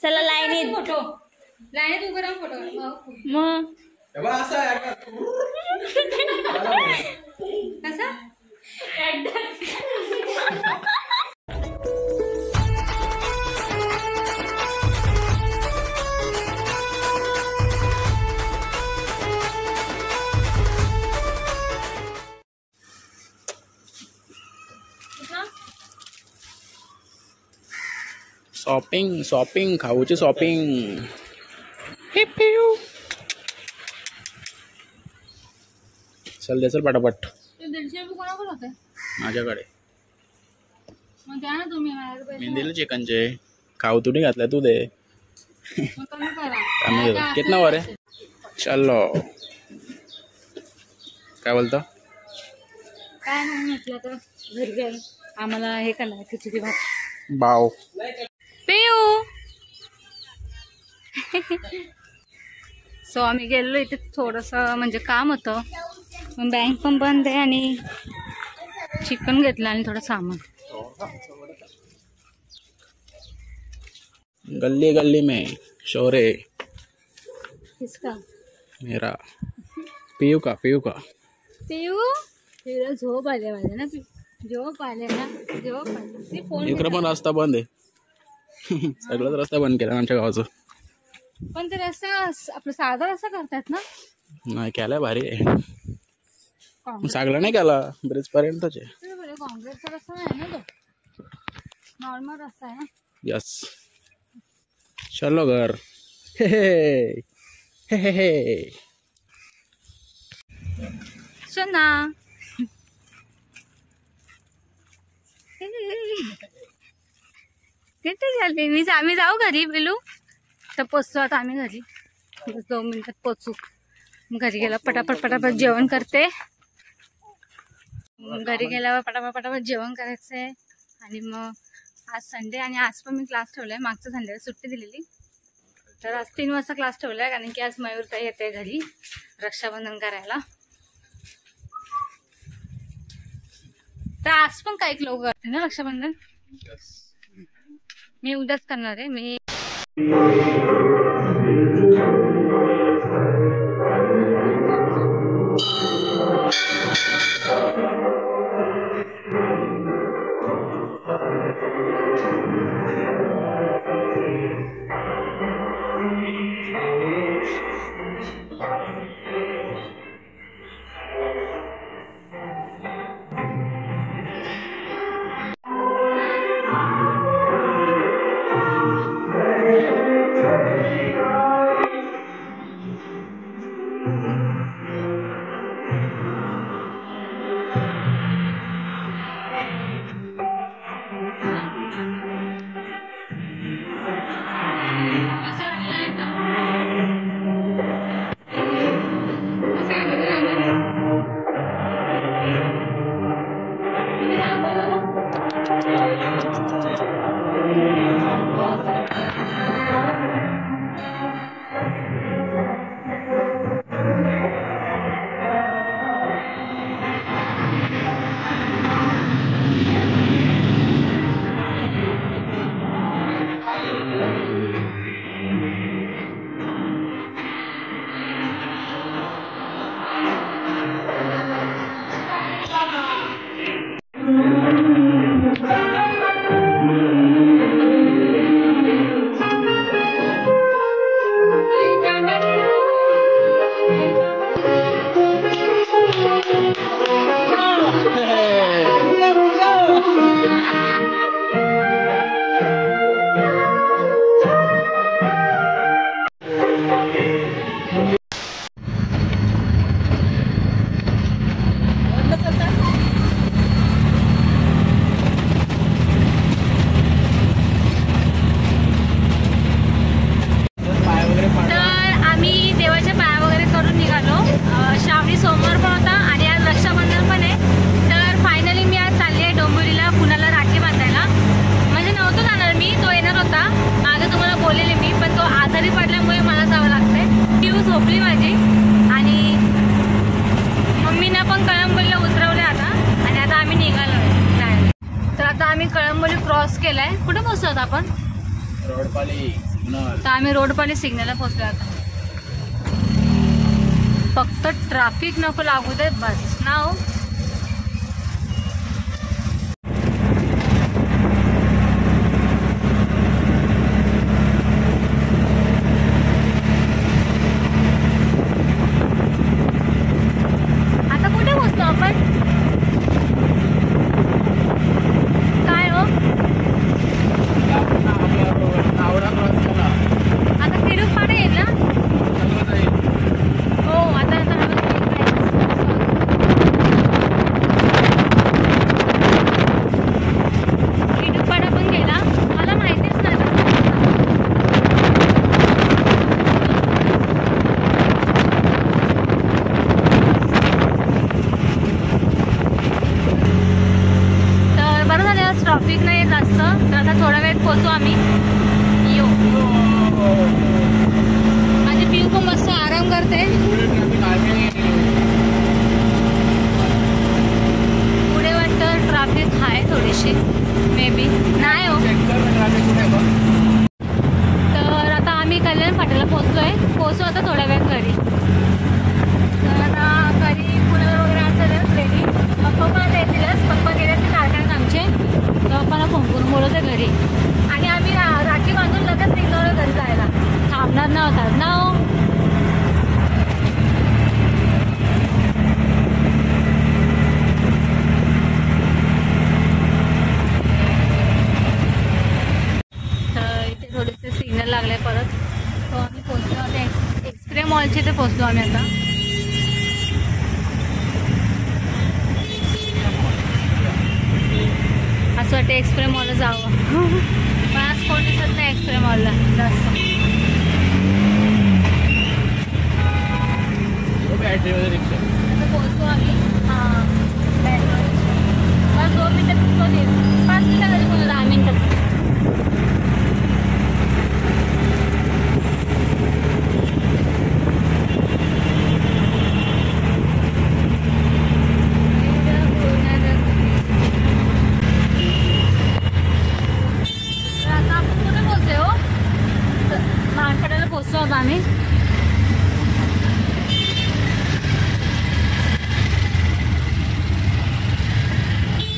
चला लाईनीत फोटो लाईनीत उभं राहून फोटो मग कसा शॉपिंग शॉपिंग खाऊची शॉपिंग. चल दे चल पटापट. 150 रुपये कोणाकडे होते माझ्याकडे मग द्या ना तुम्ही माझ्याकडे पैसे मी दिले चिकनचे. खाऊ तुने घातलाय तू दे. मग कमी करा आम्ही देतो. कितना वर आहे. चलो काय बोलतो. काय नाही म्हटलं तर घरी गेलो आम्हाला हे करणार खिचडी भात बाव पिऊ. सो आम्ही गेलो इथे थोडंसं म्हणजे काम होतं मग बँक पण बंद आहे आणि चिकन घेतलं आणि थोडं सामान. गली गली में शोरे किसका मेरा पियू का पियू का. पिऊला झोप आले माझे ना झोप आले ना झोप आले फोन इकडे पण रस्ता बंद आहे. सगळंच रस्ता बंद केला आमच्या गावाचं. पण ते रस्ता आपलं साधा रस्ता करतात ना. नाही केलाय भारी आहे. सगळं नाही केला ब्रिज पर्यंतच आहे. काँग्रेसचा रस्ता नाही ना तो नॉर्मल रस्ता आहे ना. यस चलो घर. हे हे हे हे सोना किती झाली आम्ही जाऊ घरी बिलू तर पोचतो आता आम्ही घरी बस 2 मिनिटात पोचू. घरी गेला पटापट जेवण करते. घरी गेल्यावर पटापट जेवण करायचंय आणि मग आज संडे आणि आज पण मी क्लास ठेवलाय. मागच्या संडेला सुट्टी दिलेली तर आज 3 वाजता क्लास ठेवलाय कारण की आज मयूरताई येते घरी रक्षाबंधन करायला. तर आज पण काही लोक करते ना रक्षाबंधन. मी उद्याच करणार आहे. मी कळंबोली क्रॉस केलाय. कुठे पोहोचलो आता आपण? रोडपाली सिग्नल. तर आम्ही रोडपाली सिग्नलला पोहोचलो आता. फक्त ट्रॅफिक नको लागू दे बस ना हो. आता कुठे पोहोचलो आपण? काय हो आवडा क्रॉस केला. आता तिरुपाडे येईल ना? हो आता तिरुपाडा पण गेला. मला माहितीच नाही. तर बरं झालं आज ट्रॉफिक नाही जास्त. तर आता थोडा वेळ पोहोचू आम्ही. यो माझी पिऊ पण मस्त आराम करते. पुढे वाटतं ट्रॅफिक आहे थोडीशी मे बी. नाही हो. तर आता आम्ही कल्याण फाट्याला पोहोचू आता थोड्या वेळ घरी. तर आता घरी पुण्याला वगैरे असेलच रेडी. पप्पा पण आता येतीलच. पप्पा गेले असते कारखान्यात आमचे. तर पप्पाला फोन करून बोलवते घरी. आणि आम्ही राखी बांधून लगेच निघणार घरी जायला. थांबणार नव्हतात ना हो. तर इथे थोडेसे सिग्नल लागले परत. तो आम्ही पोहोचलो आता एक्सप्रे मॉलच्या इथे पोहोचलो आम्ही आता. असं वाटतं एक्सप्रे मॉलला जावं. पण आज कोण दिसत नाही एक्सप्रे मॉलला जास्त. आता पोहोचतो आम्ही. हां बस 2 मिनिटात पोहोचतो. 5 मिनिटं झाली मला. 10 मिनिटात. पोहोचलो होतो आम्ही.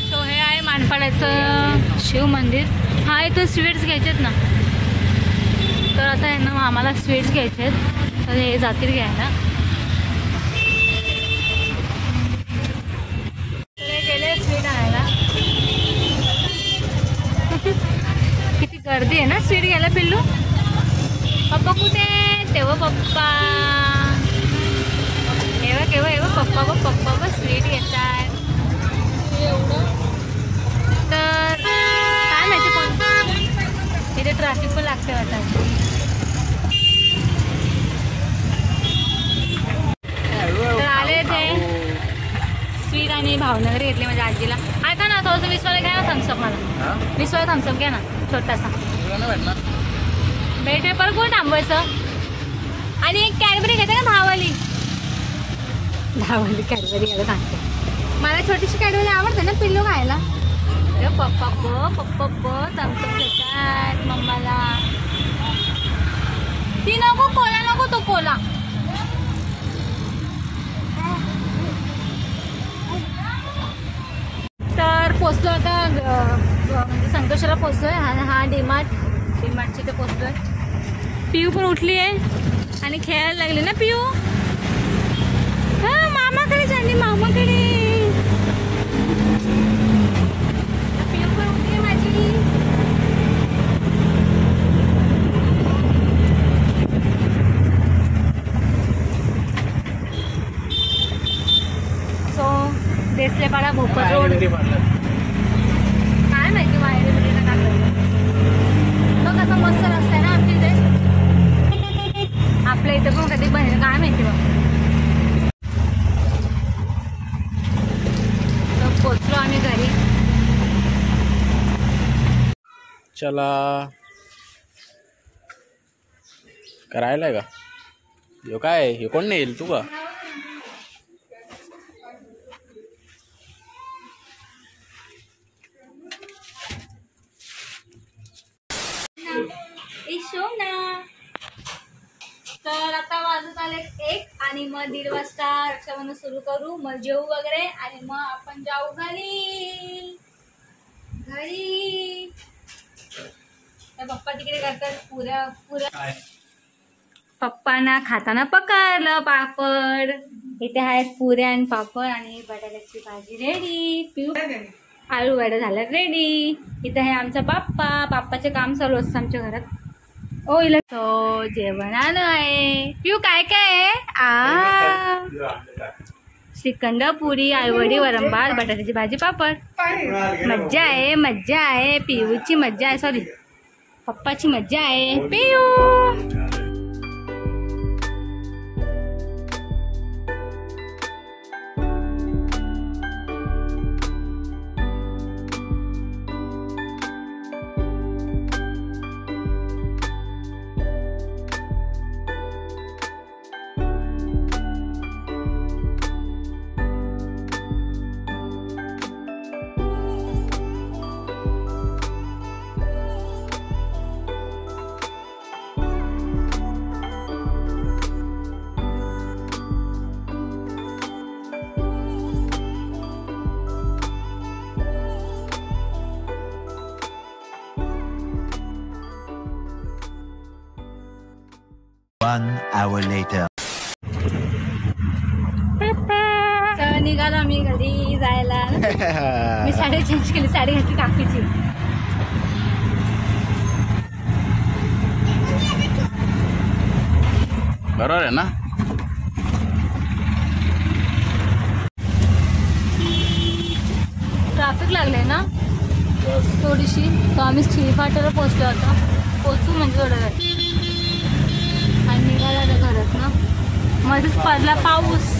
सो हे आहे मानपाड्याचं शिव मंदिर. हा इथं स्वीट्स घ्यायचेत ना. तर आता यांना आम्हाला स्वीट्स घ्यायचे आहेत. तर हे जातील घ्यायला. तर हे गेले स्वीट आणायला. किती गर्दी आहे ना स्वीट घ्यायला. पिल्लू पप्पा कुठे? तेव्हा पप्पा केव्हा पप्पा बस स्वीट घेतात. तर काय माहिती कोण. इथे ट्रॅफिक पण लागते वाटतं. तर आले ते स्वीट आणि भावनगर घेतली माझ्या आजीला. ऐका ना थोडंसं 20 वाला घ्या ना थम्सअप. मला 20 वाला थम्सअप घ्या ना छोटासा. भेट पेपर कोण थांबवायचं. आणि एक कॅडबरी घेते का 10 वाली कॅडबरी घ्यायला सांगते. मला छोटीशी कॅडबरी आवडते ना पिल्लू खायला. पप्पा थम्सअप घेतात मम्माला. ती नको कोला नको. तो कोला. तर पोचलो आता म्हणजे संतोषला पोचलोय. हा डीमार्टची इथे पोचलोय. पिऊ पण उठली आहे आणि खेळायला लागली ना पिऊ. हा मामाकडे चालली मामाकडे. पिऊ पण उठली माझी. So Deslepada Bhokar road. काय माहिती बाहेर बिडीला टाकलं. तो कसा मस्त रस्ता आहे ना आमच्या इथे. आपल्या इथे पण कधी बनेल काय माहिती बघ. तर पोचलो आम्ही घरी. चला करायला का? यो काय हे कोण नेईल तू का? वाजले 1 आणि मग 1:30 वाजता रक्षाबंधन सुरू करू, मग जेवू वगैरे आणि मग आपण जाऊ घरी. पप्पा तिकडे करतात पुऱ्या. पप्पांना खाताना पकडलं पापड. इथे आहेत पुऱ्या आणि पापड आणि बटाट्याची भाजी रेडी. पिऊ आलू वडा झाला रेडी. इथे आहे आमचा बाप्पाचे काम चालू असतं आमच्या घरात. ओ इला तो जेवण आलं आहे. पिऊ काय काय आहे? श्रीखंड, पुरी, आलूवडी, वरण भात, बटाट्याची भाजी, पापड. मज्जा आहे. पिऊची मज्जा आहे. सॉरी, पप्पाची मज्जा आहे. पिऊ One hour later. निघालो मी घरी जायला. मी साडी चेंज केली, साडी घातली काकीची. बरोबर आहे ना? ट्रॅफिक लागले ना थोडीशी, तर आम्ही शिळफाट्याला पोहोचलो होतो. पोचू म्हणजे थोडं आणि निघाला घरात ना. मध्येच पडला पाऊस.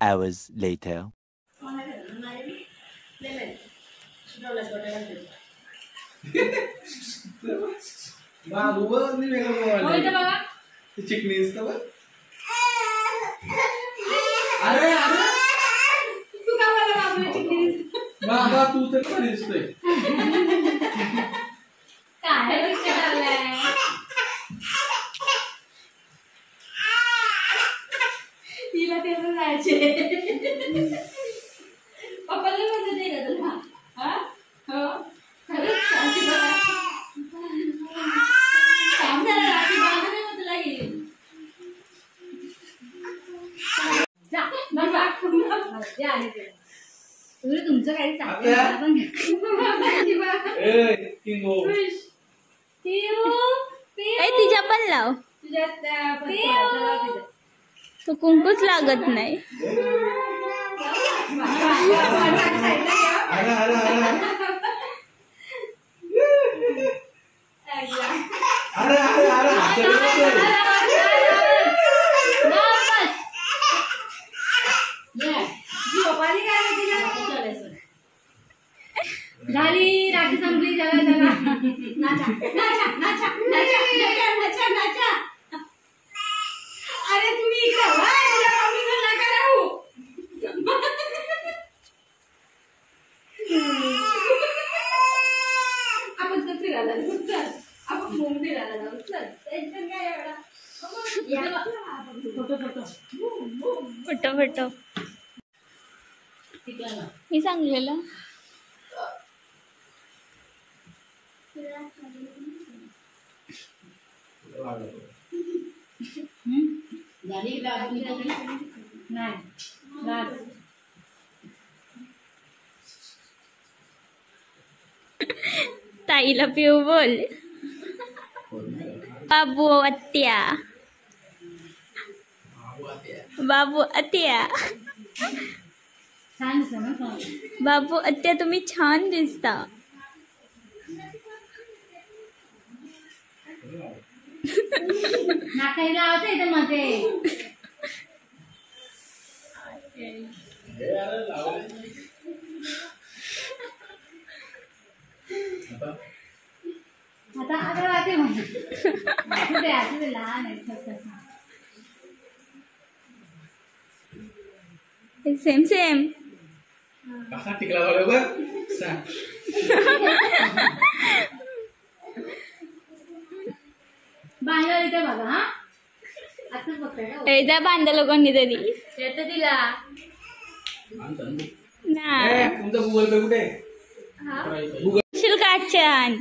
Hours later. चिकनी अरे तू का मला बाबा तू तर दिसतोय काय विचार आलाय? तिला तेच जायचे. पप्पाला म्हणत नाही का तुला? हा हो खरंच शांती बघा. काम झालं रात्री बाबा नाही मग तुला घेईल. जा बघा मजा आली ते. तुम्ही तुमचं काही चांगलं पण तिच्या पण लाव. तो कुंकूच लागत नाही. झाली राखी संपली. जगा जगा नाचा नाचा नाचा नाचा नाचा नाचा. अरे तुम्ही इकडे नका राहू. आपण तर फिरायला जाऊ. चल आपण मून फिरायला जाऊ. चल टेन्शन काय एवढा. फोटो फोटो मी सांगलेलं. ताईला पिऊ बोल. बाबू आत्या बाबू आत्या. छान दिसत ना. बाबू आत्या तुम्ही छान दिसता. नाकाई लावते इथे मध्ये. आता आता राहते म्हणजे लहान आहे. Same same. कसा टिकला बरोबर सांग. बांधलं इथे बघा. हा आताच बघताय एकदा बांधलं कोणी तरी येतं तिला. नाही तुमचा गुगल पे कुठे? शिल का छान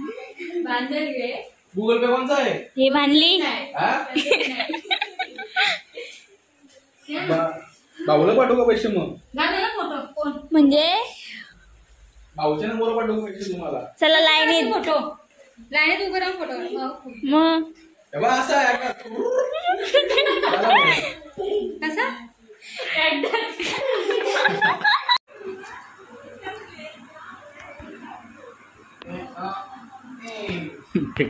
बांधल गे. गुगल पे कोणचा आहे? हे बांधली. हा? भाऊला पाठवू का पैसे मग? गाणं ना फोटो कोण म्हणजे भाऊच्या नंबरवर पाठवू का पैसे तुम्हाला? चला लाईनीत फोटो लाईनीत उभं राहून फोटो. मग हे बघ असं आहे का? कसा